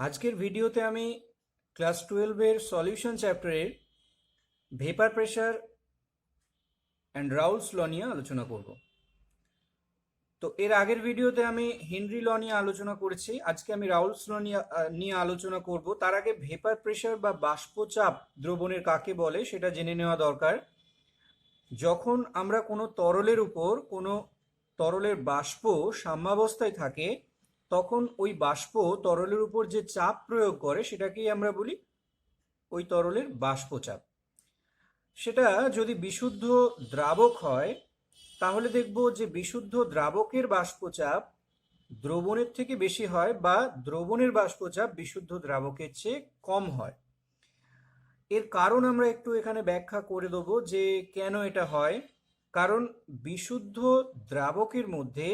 আজকের ভিডিওতে আমি ক্লাস 12-এর সলিউশন চ্যাপ্টারের ভেপার প্রেশার অ্যান্ড রাউলস ল নিয়ে আলোচনা করব। তো এর আগের ভিডিওতে আমি হেনরি ল নিয়ে আলোচনা করেছি। আজকে আমি রাউলস ল নিয়ে আলোচনা করব। তার আগে ভেপার প্রেশার বা বাষ্পচাপ দ্রবণের কাকে বলে সেটা জেনে নেওয়া দরকার। যখন আমরা কোনো তরলের উপর কোনো তরলের বাষ্প সাম্যাবস্থায় থাকে, তখন ওই বাষ্প তরলের উপর যে চাপ প্রয়োগ করে সেটাকেই আমরা বলি ওই তরলের বাষ্পচাপ। সেটা যদি বিশুদ্ধ দ্রাবক হয় তাহলে দেখব যে বিশুদ্ধ দ্রাবকের বাষ্পচাপ দ্রবণের থেকে বেশি হয় বা দ্রবণের বাষ্পচাপ বিশুদ্ধ দ্রাবকের চেয়ে কম হয়। এর কারণ আমরা একটু এখানে ব্যাখ্যা করে দেবো যে কেন এটা হয়। কারণ বিশুদ্ধ দ্রাবকের মধ্যে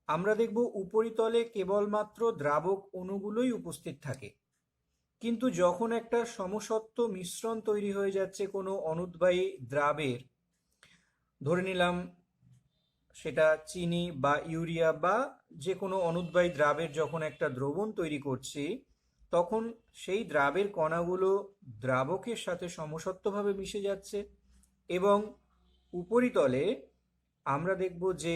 আমরা দেখব উপরিতলে কেবলমাত্র দ্রাবক অণুগুলোই উপস্থিত থাকে, কিন্তু যখন একটা সমসত্ব মিশ্রণ তৈরি হয়ে যাচ্ছে কোনো অনুদ্বায়ী দ্রাবের, ধরে নিলাম সেটা চিনি বা ইউরিয়া বা যে কোনো অনুদ্বায়ী দ্রাবের যখন একটা দ্রবণ তৈরি করছি, তখন সেই দ্রাবের কণাগুলো দ্রাবকের সাথে সমসত্বভাবে মিশে যাচ্ছে এবং উপরিতলে আমরা দেখব যে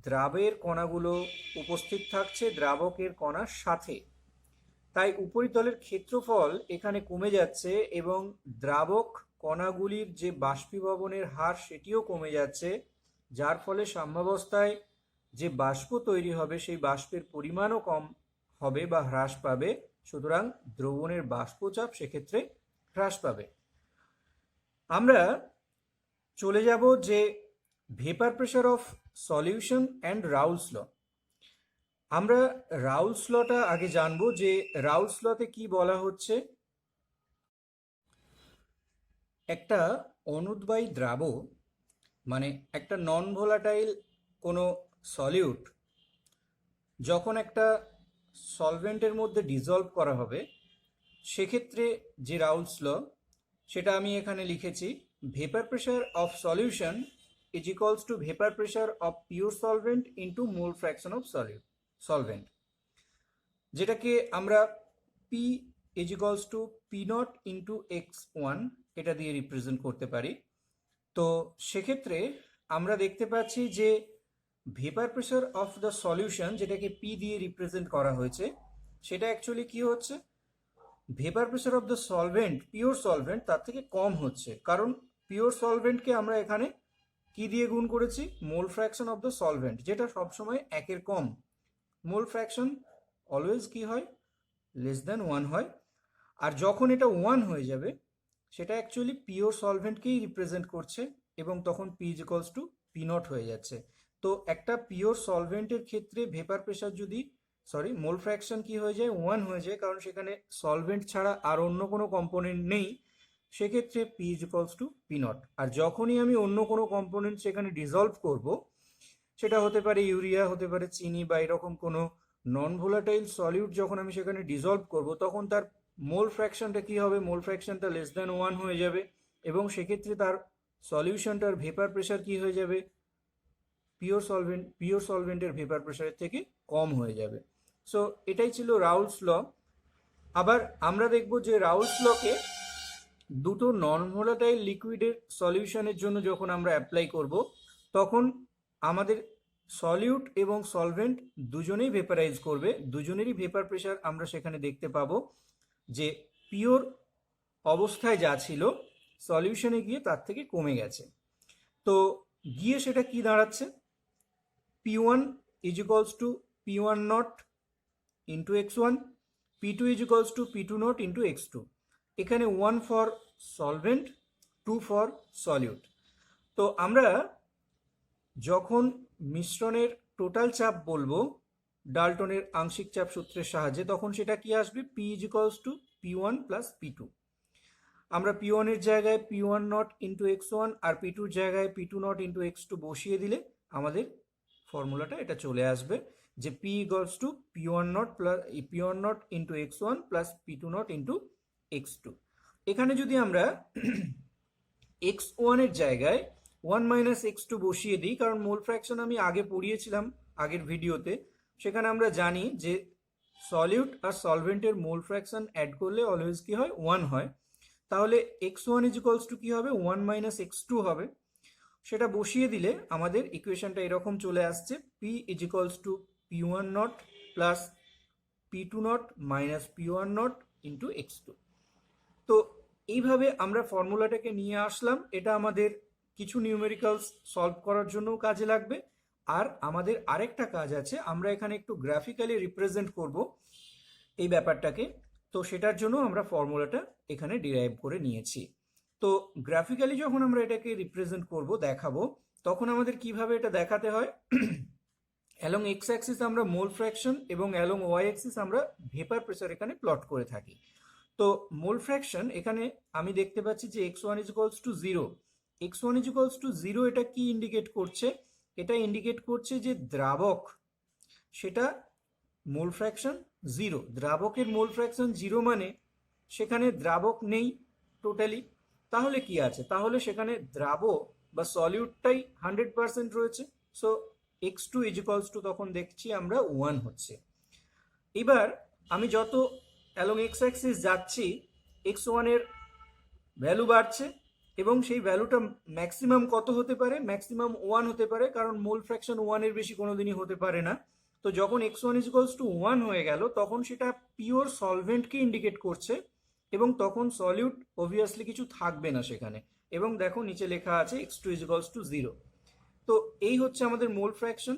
দ্রাবের কণাগুলো উপস্থিত থাকছে দ্রাবকের কণার সাথে। তাই উপরিতলের ক্ষেত্রফল এখানে কমে যাচ্ছে এবং দ্রাবক কণাগুলির যে বাষ্পীভবনের হার সেটিও কমে যাচ্ছে, যার ফলে সাম্যাবস্থায় যে বাষ্প তৈরি হবে সেই বাষ্পের পরিমাণও কম হবে বা হ্রাস পাবে। সুতরাং দ্রবণের বাষ্পচাপ সেক্ষেত্রে হ্রাস পাবে। আমরা চলে যাব যে vapour pressure of solution and Raoult's law. আমরা রাউলস লটা আগে জানবো যে রাউলস লতে কি বলা হচ্ছে। একটা অনুদ্বায়ী দ্রাবক মানে একটা নন ভোলাটাইল কোনো সলিউট যখন একটা সলভেন্টের মধ্যে ডিজলভ করা হবে, সেক্ষেত্রে যে রাউলস ল সেটা আমি এখানে লিখেছি, vapour pressure of solution is equals two vapour pressure of pure solvent into mole fraction of solvent, যেটাকে আমরা P is equals to P not into x1 এটা দিয়ে রিপ্রেজেন্ট করতে পারি। তো সেক্ষেত্রে আমরা দেখতে পাচ্ছি যে vapour pressure of the solution, যেটাকে পি দিয়ে রিপ্রেজেন্ট করা হয়েছে, সেটা অ্যাকচুয়ালি কি হচ্ছে, vapour pressure of the solvent, pure solvent তার থেকে কম হচ্ছে। কারণ পিওর সলভেন্টকে আমরা এখানে কি দিয়ে গুণ করেছি, মোল ফ্র্যাকশন অফ দ্য সলভেন্ট, যেটা সবসময় একের কম। মোল ফ্র্যাকশন অলওয়েজ কি হয়, লেস দ্যান 1 হয়। আর যখন এটা 1 হয়ে যাবে সেটা অ্যাকচুয়ালি পিওর সলভেন্টকেই রিপ্রেজেন্ট করছে এবং তখন P is equals to P not হয়ে যাচ্ছে। তো একটা পিওর সলভেন্টের ক্ষেত্রে ভেপার প্রেশার যদি মোল ফ্র্যাকশন কি হয়ে যায়, 1 হয়ে যায়, কারণ সেখানে সলভেন্ট ছাড়া আর অন্য কোনো কম্পোনেন্ট নেই, সেক্ষেত্রে P is equals to P nought. আর যখনই আমি অন্য কোনো কম্পোনেন্ট সেখানে ডিজলভ করব, সেটা হতে পারে ইউরিয়া, হতে পারে চিনি বা এরকম কোনো নন ভোলাটাইল সলিউট, যখন আমি সেখানে ডিজলভ করব তখন তার মোল ফ্র্যাকশনটা কি হবে, মোল ফ্র্যাকশনটা লেস দ্যান 1 হয়ে যাবে এবং সেক্ষেত্রে তার সলিউশনটার ভেপার প্রেশার কি হয়ে যাবে, পিওর সলভেন্টের ভেপার প্রেশারের থেকে কম হয়ে যাবে। সো এটাই ছিল রাউলস ল। আবার আমরা দেখব যে রাউলস লকে দুটো নন ভোলাটাইল লিকুইডের সলিউশনের জন্য যখন আমরা অ্যাপ্লাই করব, তখন আমাদের সলিউট এবং সলভেন্ট দুজনেই ভেপারাইজ করবে, দুজনেরই ভেপার প্রেশার আমরা সেখানে দেখতে পাবো যে পিওর অবস্থায় যা ছিল সলিউশনে গিয়ে তার থেকে কমে গেছে। তো গিয়ে সেটা কি দাঁড়াচ্ছে, P1 is equals to P1 naught into x1, P2 is equals to P2 naught into x2। এখানে 1 ফর সলভেন্ট, 2 ফর সলিউট। তো আমরা যখন মিশ্রণের টোটাল চাপ বলবো ডাল্টনের আংশিক চাপ সূত্রের সাহায্যে, তখন সেটা কি আসবে, P is equals to P1 plus P2। আমরা P1 এর জায়গায় P1 not into x1 R P2 এর জায়গায় P2 নট ইন্টু x2 বসিয়ে দিলে আমাদের ফর্মুলাটা এটা চলে আসবে যে P equals to P1 not plus P1 not into x1 plus P2 not into x2। এখানে যদি আমরা x1 এর জায়গায় 1 মাইনাস x2 বসিয়ে দিই, কারণ মোল ফ্র্যাকশন আমি আগে পড়িয়েছিলাম আগের ভিডিওতে, সেখানে আমরা জানি যে সলিউট আর সলভেন্টের মোল ফ্র্যাকশন অ্যাড করলে অলওয়েজ কি হয়, 1 হয়। তাহলে x1 ইজ ইকুয়ালস টু কি হবে, 1 মাইনাস x2 হবে। সেটা বসিয়ে দিলে আমাদের ইকুয়েশনটা এরকম চলে আসছে, p is equals two p1 not plus p2 not minus p1 not into x2। তো এইভাবে আমরা ফর্মুলাটাকে নিয়ে আসলাম। এটা আমাদের কিছু নিউমেরিক্যালস সলভ করার জন্যও কাজে লাগবে। আর আমাদের আরেকটা কাজ আছে, আমরা এখানে একটু গ্রাফিক্যালি রিপ্রেজেন্ট করব এই ব্যাপারটাকে। তো সেটার জন্য আমরা ফর্মুলাটা এখানে ডিরাইভ করে নিয়েছি। তো গ্রাফিক্যালি যখন আমরা এটাকে রিপ্রেজেন্ট করব, দেখাবো, তখন আমাদের কিভাবে এটা দেখাতে হয়, অ্যালং এক্স অ্যাক্সিস আমরা মোল ফ্র্যাকশন এবং অ্যালং ওয়াই অ্যাক্সিস আমরা ভেপার প্রেসার এখানে প্লট করে থাকি। তো মোল ফ্র্যাকশন এখানে আমি দেখতে পাচ্ছি যে x1 is equals to 0। x1 is equals to 0 এটা কি ইন্ডিকেট করছে? এটা ইন্ডিকেট করছে যে দ্রাবক সেটা মোল ফ্র্যাকশন 0। দ্রাবকের মোল ফ্র্যাকশন 0 মানে সেখানে দ্রাবক নেই টোটালি। তাহলে কি আছে? তাহলে সেখানে দ্রাবক বা সলিউটটাই 100% রয়েছে। So x2 is equals two তখন দেখছি আমরা 1 হচ্ছে। এবার আমি যত অ্যালং এক্স অ্যাক্সিস যাচ্ছি, x1 এর ভ্যালু বাড়ছে এবং সেই ভ্যালুটা ম্যাক্সিমাম কত হতে পারে? ম্যাক্সিমাম 1 হতে পারে, কারণ মোল ফ্র্যাকশন 1 এর বেশি কোনোদিনই হতে পারে না। তো যখন x1 ইজ ইকুয়ালস টু 1 হয়ে গেল, তখন সেটা পিওর সলভেন্টকে ইন্ডিকেট করছে এবং তখন সলিউট অবভিয়াসলি কিছু থাকবে না সেখানে। এবং দেখো নিচে লেখা আছে x2 ইজ ইকুয়ালস টু 0। তো এই হচ্ছে আমাদের মোল ফ্র্যাকশন।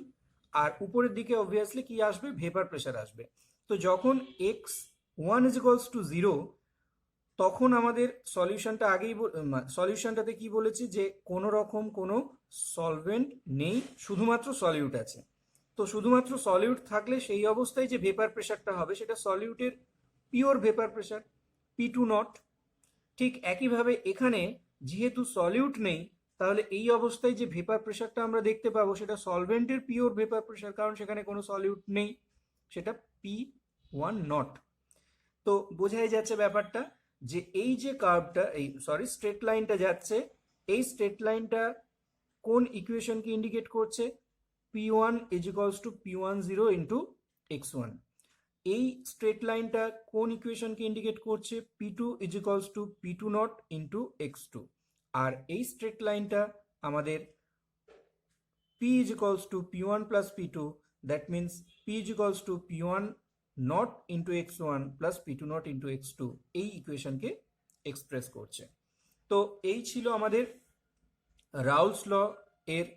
আর উপরের দিকে অবভিয়াসলি কি আসবে? ভেপার প্রেশার আসবে। তো যখন x1 ইজ ইকুয়ালস টু 0, তখন আমাদের সলিউশনটা সলিউশনটাতে কি বলেছি, যে কোনো রকম কোনো সলভেন্ট নেই, শুধুমাত্র সলিউট আছে। তো শুধুমাত্র সলিউট থাকলে সেই অবস্থায় যে ভেপার প্রেশারটা হবে সেটা সলিউটের pure vapour pressure p2 nought. ঠিক একইভাবে এখানে যেহেতু সলিউট নেই, তাহলে এই অবস্থায় যে ভেপার প্রেশারটা আমরা দেখতে পাবো সেটা সলভেন্টের পিওর ভেপার প্রেশার, কারণ সেখানে কোনো সলিউট নেই, সেটা p1 নট। তো বোঝাই যাচ্ছে ব্যাপারটা যে এই যে কার্ভটা, এই স্ট্রেট লাইনটা যাচ্ছে, এই স্ট্রেট লাইনটা কোন ইকুয়েশনকে ইন্ডিকেট করছে? p1 is equals two p10 into x1। এই স্ট্রেট লাইনটা কোন ইকুয়েশনকে ইন্ডিকেট করছে? p2 is equals two p2 not into x2। আর এই স্ট্রেট লাইনটা আমাদের p is equals two p1 plus p2, that means p is equals two p1 not into x1 plus p2 not into x2, এই ইকুয়েশনকে express করছে। তো এই ছিল আমাদের রাউলস ল এর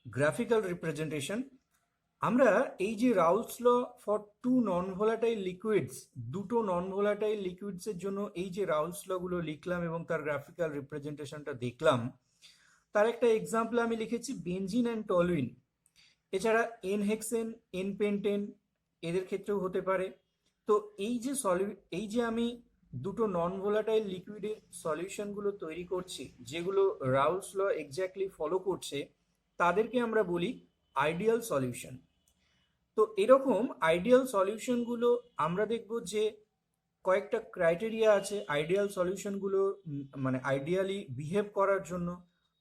গ্রাফিক্যাল রিপ্রেজেন্টেশন। আমরা এই যে Raoult's law for two non volatile liquids, দুটো নন ভোলাটাইল লিকুইডসের জন্য এই যে রাউলস লগুলো লিখলাম এবং তার গ্রাফিক্যাল রিপ্রেজেন্টেশনটা দেখলাম, তার একটা এক্সাম্পল আমি লিখেছি বেনজিন অ্যান্ড টলুইন। এছাড়া এন হেক্সেন, এন পেন্টেন, এদের ক্ষেত্রেও হতে পারে। তো এই যে আমি দুটো নন ভোলাটাইল লিকুইডের সলিউশনগুলো তৈরি করছি, যেগুলো রাউলস ল এক্স্যাক্টলি ফলো করছে, তাদেরকে আমরা বলি আইডিয়াল সলিউশন। তো এরকম আইডিয়াল সলিউশনগুলো আমরা দেখব যে কয়েকটা ক্রাইটেরিয়া আছে আইডিয়াল সলিউশনগুলো মানে আইডিয়ালি বিহেভ করার জন্য,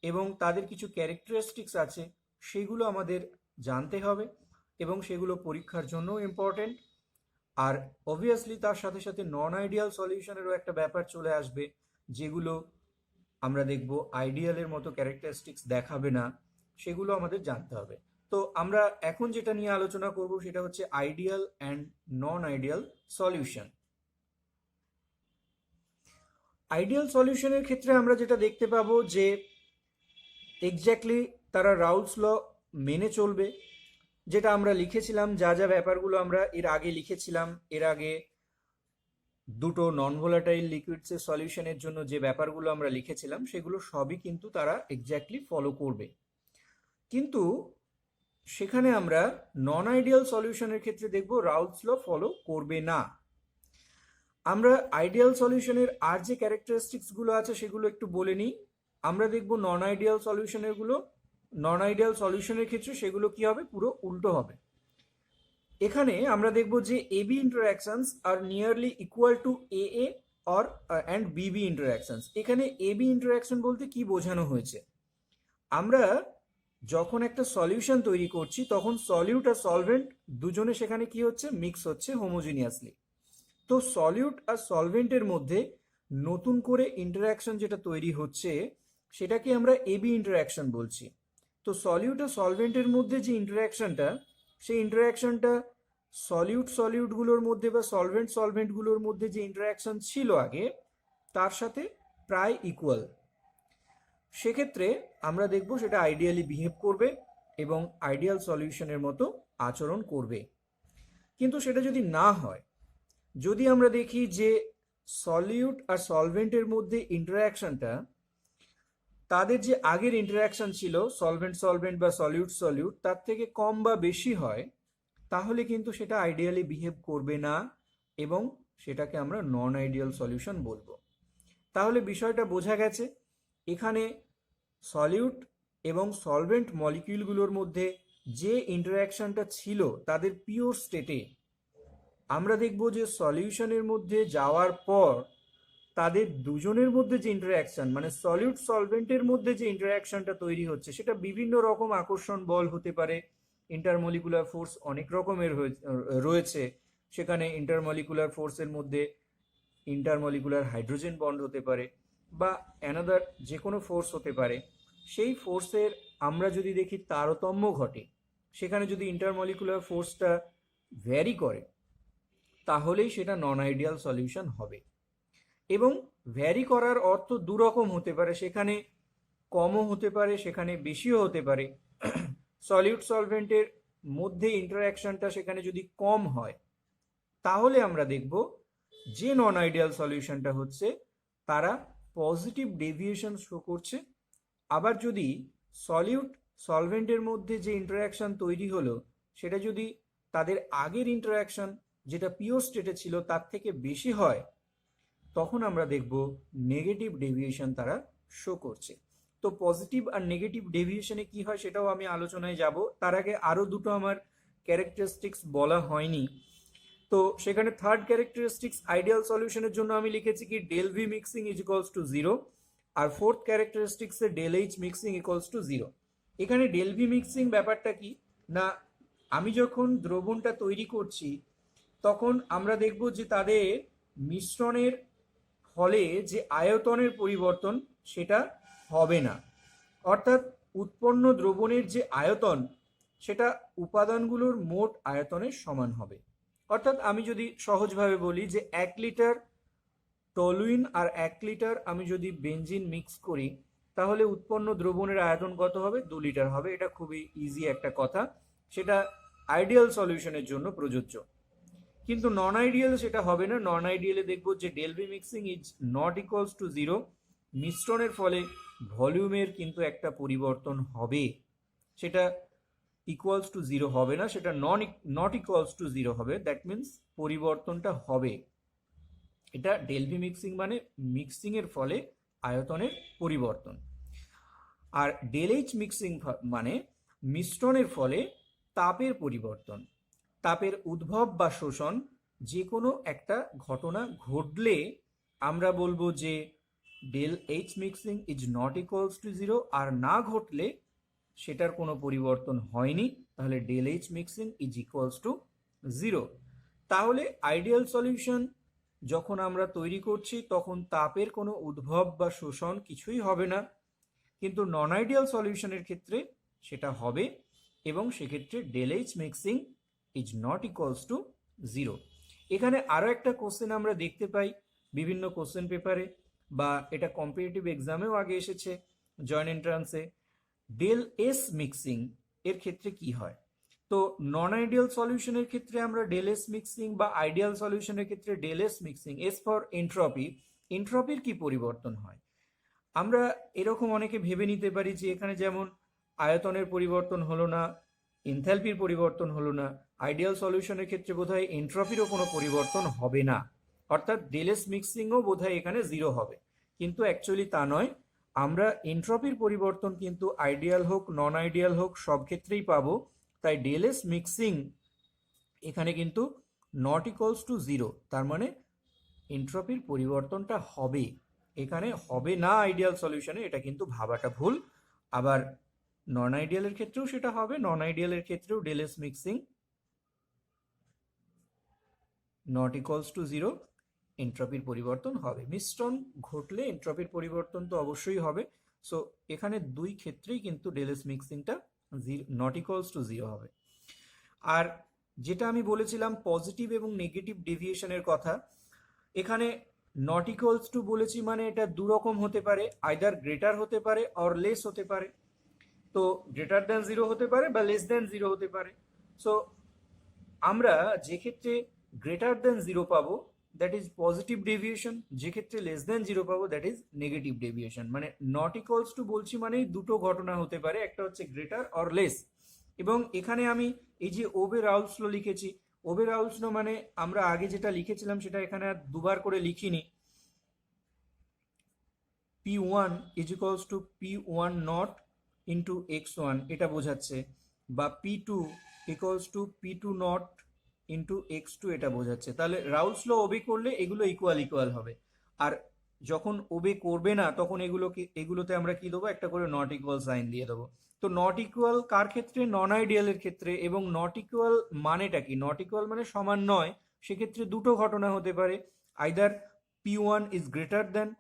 এবং তাদের কিছু ক্যারেক্টারিস্টিক্স আছে, সেগুলো আমাদের জানতে হবে এবং সেগুলো পরীক্ষার জন্য ইম্পর্টেন্ট। আর অবভিয়াসলি তার সাথে সাথে নন আইডিয়াল সলিউশনেরও একটা ব্যাপার চলে আসবে, যেগুলো আমরা দেখব আইডিয়ালের মতো ক্যারেক্টারিস্টিক্স দেখাবে না, সেগুলো আমাদের জানতে হবে। তো আমরা এখন যেটা নিয়ে আলোচনা করব সেটা হচ্ছে ideal and non ideal solution. Ideal সলিউশনের ক্ষেত্রে আমরা যেটা দেখতে পাবো যে এক্স্যাক্টলি তারা রাউলস ল মেনে চলবে, যেটা আমরা লিখেছিলাম, যা যা ব্যাপারগুলো আমরা এর আগে লিখেছিলাম, এর আগে দুটো নন ভোলাটাইল লিকুইডসের সলিউশনের জন্য যে ব্যাপারগুলো আমরা লিখেছিলাম, সেগুলো সবই কিন্তু তারা এক্স্যাক্টলি ফলো করবে। কিন্তু সেখানে আমরা নন আইডিয়াল সলিউশনের ক্ষেত্রে দেখব রাউলস ল ফলো করবে না। আমরা আইডিয়াল সলিউশনের আর যে ক্যারেক্টারিস্টিক্সগুলো আছে সেগুলো একটু বলে নিই। আমরা দেখব নন আইডিয়াল সলিউশনের ক্ষেত্রে সেগুলো কি হবে? পুরো উল্টো হবে। এখানে আমরা দেখব যে AB interactions are nearly equal to AA or and BB interactions। এখানে AB interaction বলতে কি বোঝানো হয়েছে? আমরা যখন একটা সলিউশন তৈরি করছি তখন সলিউট আর সলভেন্ট দুজনে সেখানে কি হচ্ছে, মিক্স হচ্ছে হোমোজিনিয়াসলি। তো সলিউট আর সলভেন্টের মধ্যে নতুন করে ইন্টারাকশন যেটা তৈরি হচ্ছে সেটাকে আমরা এবি ইন্টারাকশন বলছি। তো সলিউট আর সলভেন্টের মধ্যে যে ইন্টারাকশনটা, সেই ইন্টারাকশনটা সলিউটগুলোর মধ্যে বা সলভেন্টগুলোর মধ্যে যে ইন্টারাকশন ছিল আগে তার সাথে প্রায় ইকুয়াল। সেক্ষেত্রে আমরা দেখব সেটা আইডিয়ালি বিহেভ করবে এবং আইডিয়াল সলিউশনের মতো আচরণ করবে। কিন্তু সেটা যদি না হয়, যদি আমরা দেখি যে সলিউট আর সলভেন্টের মধ্যে ইন্টারাকশনটা তাদের যে আগের ইন্টারাকশন ছিল সলভেন্ট বা সলিউট তার থেকে কম বা বেশি হয়, তাহলে কিন্তু সেটা আইডিয়ালি বিহেভ করবে না এবং সেটাকে আমরা নন আইডিয়াল সলিউশন বলবো। তাহলে বিষয়টা বোঝা গেছে, এখানে সলিউট এবং সলভেন্ট মলিকিউলগুলোর মধ্যে যে ইন্টারাকশনটা ছিল তাদের পিওর স্টেটে, আমরা দেখব যে সলিউশনের মধ্যে যাওয়ার পর তাদের দুজনের মধ্যে যে ইন্টারাকশন, মানে সলিউট সলভেন্টের মধ্যে যে ইন্টারাকশনটা তৈরি হচ্ছে সেটা বিভিন্ন রকম আকর্ষণ বল হতে পারে, ইন্টারমলিকুলার ফোর্স অনেক রকমের রয়েছে। সেখানে ইন্টারমলিকুলার ফোর্সের মধ্যে ইন্টারমলিকুলার হাইড্রোজেন বন্ড হতে পারে বা অ্যানাদার যে কোনো ফোর্স হতে পারে। সেই ফোর্সের আমরা যদি দেখি তারতম্য ঘটে, সেখানে যদি ইন্টারমলিকুলার ফোর্সটা ভ্যারি করে, তাহলেই সেটা নন আইডিয়াল সলিউশন হবে। এবং ভ্যারি করার অর্থ দুরকম হতে পারে, সেখানে কমও হতে পারে, সেখানে বেশিও হতে পারে। সলিউট সলভেন্টের মধ্যে ইন্টারাকশনটা সেখানে যদি কম হয়, তাহলে আমরা দেখব যে নন আইডিয়াল সলিউশনটা হচ্ছে তারা পজিটিভ ডেভিয়েশন শো করছে। আবার যদি সলিউট সলভেন্টের মধ্যে যে ইন্টারাকশন তৈরি হলো সেটা যদি তাদের আগের ইন্টারাকশন যেটা পিওর স্টেটে ছিল তার থেকে বেশি হয়, তখন আমরা দেখব নেগেটিভ ডেভিয়েশন তারা শো করছে। তো পজিটিভ আর নেগেটিভ ডেভিয়েশনে কি হয় সেটাও আমি আলোচনায় যাব। তার আগে আরও দুটো আমার ক্যারেক্টারিস্টিক্স বলা হয়নি। তো সেখানে থার্ড ক্যারেক্টারিস্টিক্স আইডিয়াল সলিউশনের জন্য আমি লিখেছি কি del V mixing is equals to 0, আর ফোর্থ ক্যারেক্টারিস্টিক্সে del H mixing equals to 0। এখানে ডেল ভি মিক্সিং ব্যাপারটা কি না, আমি যখন দ্রবণটা তৈরি করছি তখন আমরা দেখব যে তাদের মিশ্রণের ফলে যে আয়তনের পরিবর্তন সেটা হবে না। অর্থাৎ উৎপন্ন দ্রবণের যে আয়তন সেটা উপাদানগুলোর মোট আয়তনের সমান হবে। অর্থাৎ আমি যদি সহজভাবে বলি যে 1 লিটার টলুইন আর 1 লিটার আমি যদি বেনজিন মিক্স করি, তাহলে উৎপন্ন দ্রবণের আয়তন কত হবে? 2 লিটার হবে। এটা খুবই ইজি একটা কথা, সেটা আইডিয়াল সলিউশনের জন্য প্রযোজ্য। কিন্তু নন আইডিয়াল সেটা হবে না। নন আইডিয়ালে দেখবো যে del V mixing is not equals to 0, মিশ্রণের ফলে ভলিউমের কিন্তু একটা পরিবর্তন হবে, সেটা ইকুয়ালস টু 0 হবে না, সেটা নট ইকুয়ালস টু 0 হবে। দ্যাট মিনস পরিবর্তনটা হবে। এটা ডেল ভি মিক্সিং মানে মিক্সিং এর ফলে আয়তনের পরিবর্তন। আর ডেল এইচ মিক্সিং মানে মিশ্রণের ফলে তাপের পরিবর্তন। তাপের উদ্ভব বা শোষণ যে কোনো একটা ঘটনা ঘটলে আমরা বলবো যে del H mixing is not equals to 0, আর না ঘটলে সেটার কোনো পরিবর্তন হয়নি, তাহলে del H mixing is equals to 0। তাহলে আইডিয়াল সলিউশন যখন আমরা তৈরি করছি তখন তাপের কোনো উদ্ভব বা শোষণ কিছুই হবে না, কিন্তু নন আইডিয়াল সলিউশনের ক্ষেত্রে সেটা হবে এবং সেক্ষেত্রে del H mixing is not equals to 0। এখানে আরও একটা কোশ্চেন আমরা দেখতে পাই বিভিন্ন কোশ্চেন পেপারে, বা এটা কম্পিটিটিভ এক্সামেও আগে এসেছে জয়েন্ট এন্ট্রান্সে। ডেল এস মিক্সিং এর ক্ষেত্রে কি হয়? তো নন আইডিয়াল সলিউশনের ক্ষেত্রে আমরা ডেল এস মিক্সিং বা আইডিয়াল সলিউশনের ক্ষেত্রে del S mixing, S for entropy, এন্ট্রপির কি পরিবর্তন হয়? আমরা এরকম অনেকে ভেবে নিতে পারি যে এখানে যেমন আয়তনের পরিবর্তন হলো না, এনথালপির পরিবর্তন হলো না, আইডিয়াল সলিউশনের ক্ষেত্রে বোধহয় এন্ট্রপিরও কোনো পরিবর্তন হবে না, অর্থাৎ ডেলেস মিক্সিংও বোধহয় এখানে 0 হবে। কিন্তু অ্যাকচুয়ালি তা নয়, আমরা এন্ট্রপির পরিবর্তন কিন্তু আইডিয়াল হোক নন আইডিয়াল হোক সব ক্ষেত্রেই পাবো। তাই ডেলেস মিক্সিং এখানে কিন্তু নট ইকুয়ালস টু 0, তার মানে এন্ট্রপির পরিবর্তনটা হবে, এখানে হবে না আইডিয়াল সলিউশনে, এটা কিন্তু ভাবাটা ভুল। আবার নন আইডিয়ালের ক্ষেত্রেও সেটা হবে, নন আইডিয়ালের ক্ষেত্রেও del S mixing not equals to zero, এন্ট্রপির পরিবর্তন হবে। মিশ্রণ ঘটলে এন্ট্রপির পরিবর্তন তো অবশ্যই হবে। সো এখানে দুই ক্ষেত্রেই কিন্তু ডেল এস মিক্সিংটা নট ইকুয়ালস টু জিরো হবে। আর যেটা আমি বলেছিলাম পজিটিভ এবং নেগেটিভ ডেভিয়েশনের কথা, এখানে নট ইকুয়ালস টু বলেছি মানে এটা দু রকম হতে পারে, আইদার গ্রেটার হতে পারে অর লেস হতে পারে। তো গ্রেটার দ্যান জিরো হতে পারে বা লেস দ্যান জিরো হতে পারে। সো আমরা যে ক্ষেত্রে গ্রেটার দ্যান জিরো পাবো দ্যাট ইজ পজিটিভ ডেভিয়েশন, যে ক্ষেত্রে লেস দ্যান জিরো পাবো দ্যাট ইজ নেগেটিভ ডেভিয়েশন। মানে নট ইকুয়ালস টু বলছি মানেই দুটো ঘটনা হতে পারে, একটা হচ্ছে গ্রেটার অর লেস। এবং এখানে আমি এই যে ওবে রাউলস ল লিখেছি, ওবে রাউলস ল মানে আমরা আগে যেটা লিখেছিলাম সেটা এখানে আর দুবার করে লিখিনি। P1 is equals two P1 not into x1 এটা বোঝাচ্ছে, বা P2 equals to P2 not into x2 এটা বোঝাচ্ছে। তাহলে রাউলস ল ওবে করলে এগুলো ইকুয়াল ইকুয়াল হবে, আর যখন ওবে করবে না তখন এগুলোতে আমরা কি দেবো, একটা করে নট ইকুয়াল সাইন দিয়ে দেবো। তো নট ইকুয়াল কার ক্ষেত্রে, নন আইডিয়ালের ক্ষেত্রে। এবং নট ইকুয়াল মানেটা কি, নট ইকুয়াল মানে সমান নয়, সেক্ষেত্রে দুটো ঘটনা হতে পারে, either P1 is greater than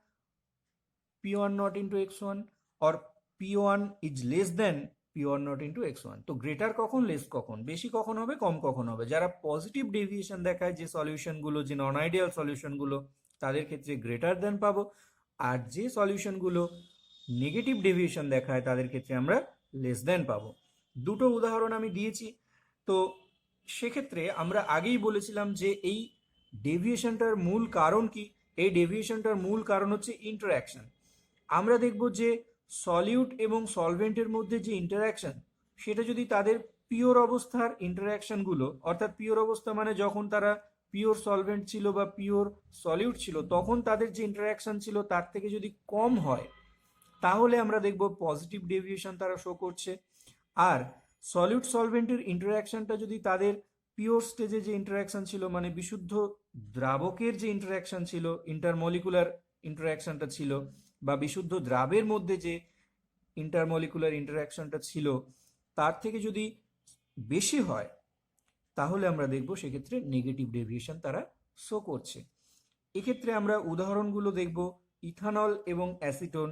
P1 not into x1 or P1 is less than P1 not into x1। তো গ্রেটার কখন, লেস কখন, বেশি কখন হবে, কম কখন হবে। যারা পজিটিভ ডেভিয়েশন দেখায় যে সলিউশনগুলো, যে নন আইডিয়াল সলিউশনগুলো, তাদের ক্ষেত্রে গ্রেটার দেন পাবো। আর যে সলিউশনগুলো নেগেটিভ ডেভিয়েশন দেখায় তাদের ক্ষেত্রে আমরা লেস দেন পাবো। দুটো উদাহরণ আমি দিয়েছি। তো সেক্ষেত্রে আমরা আগেই বলেছিলাম যে এই ডেভিয়েশনটার মূল কারণ কি, এই ডেভিয়েশনটার মূল কারণ হচ্ছে ইন্টারঅ্যাকশন। আমরা দেখব যে সলিউট এবং সলভেন্টের মধ্যে যে ইন্টারঅ্যাকশন, সেটা যদি তাদের পিওর অবস্থার ইন্টারঅ্যাকশনগুলো, অর্থাৎ পিওর অবস্থা মানে যখন তারা পিওর সলভেন্ট ছিল বা পিওর সলিউট ছিল, তখন তাদের যে ইন্টারঅ্যাকশন ছিল তার থেকে যদি কম হয়, তাহলে আমরা দেখব পজিটিভ ডেভিয়েশন তারা শো করছে। আর সলিউট সলভেন্টের ইন্টারঅ্যাকশনটা যদি তাদের পিওর স্টেজে যে ইন্টারঅ্যাকশন ছিল, মানে বিশুদ্ধ দ্রাবকের যে ইন্টারঅ্যাকশন ছিল, ইন্টারমলিকুলার ইন্টারঅ্যাকশনটা ছিল, বা বিশুদ্ধ দ্রাবের মধ্যে যে ইন্টারমলিকুলার ইন্টারঅ্যাকশনটা ছিল, তার থেকে যদি বেশি হয়, তাহলে আমরা দেখব সেক্ষেত্রে নেগেটিভ ডেভিয়েশন তারা শো করছে। এক্ষেত্রে আমরা উদাহরণগুলো দেখব ইথানল এবং অ্যাসিটোন,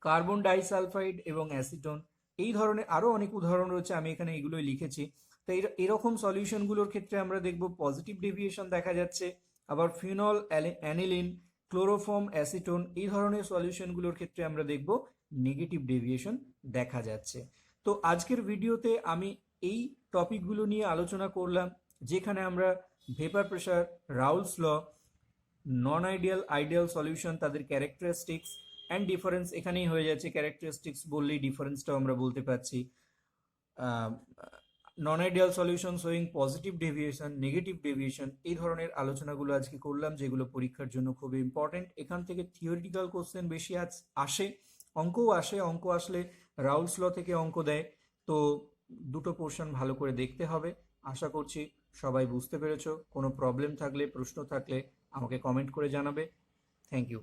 কার্বন ডাইসালফাইড এবং অ্যাসিটোন, এই ধরনের আরও অনেক উদাহরণ রয়েছে, আমি এখানে এগুলোই লিখেছি। তো এরকম সলিউশনগুলোর ক্ষেত্রে আমরা দেখব পজিটিভ ডেভিয়েশন দেখা যাচ্ছে। আবার ফিনল, অ্যানিলিন, ক্লোরোফর্ম, অ্যাসিটোন, এই ধরনের সলিউশনগুলোর ক্ষেত্রে আমরা দেখব নেগেটিভ ডেভিয়েশন দেখা যাচ্ছে। তো আজকের ভিডিওতে আমি এই টপিকগুলো নিয়ে আলোচনা করলাম, যেখানে আমরা vapour pressure, Raoult's law, non ideal, ideal solution, তাদের ক্যারেক্টারিস্টিক্স অ্যান্ড ডিফারেন্স, এখানেই হয়ে যাচ্ছে, ক্যারেক্টারিস্টিক্স বললেই ডিফারেন্সটাও আমরা বলতে পারছি। Non ideal solution showing positive deviation, negative deviation, এই ধরনের আলোচনাগুলো আজকে করলাম, যেগুলো পরীক্ষার জন্য খুবই ইম্পর্টেন্ট। এখান থেকে থিওরিটিক্যাল কোশ্চেন বেশি আসে, অঙ্কও আসে, অঙ্ক আসলে রাউলস ল থেকে অঙ্ক দেয়। তো দুটো পোর্শন ভালো করে দেখতে হবে। আশা করছি সবাই বুঝতে পেরেছো। কোনো প্রবলেম থাকলে, প্রশ্ন থাকলে আমাকে কমেন্ট করে জানাবে। Thank you.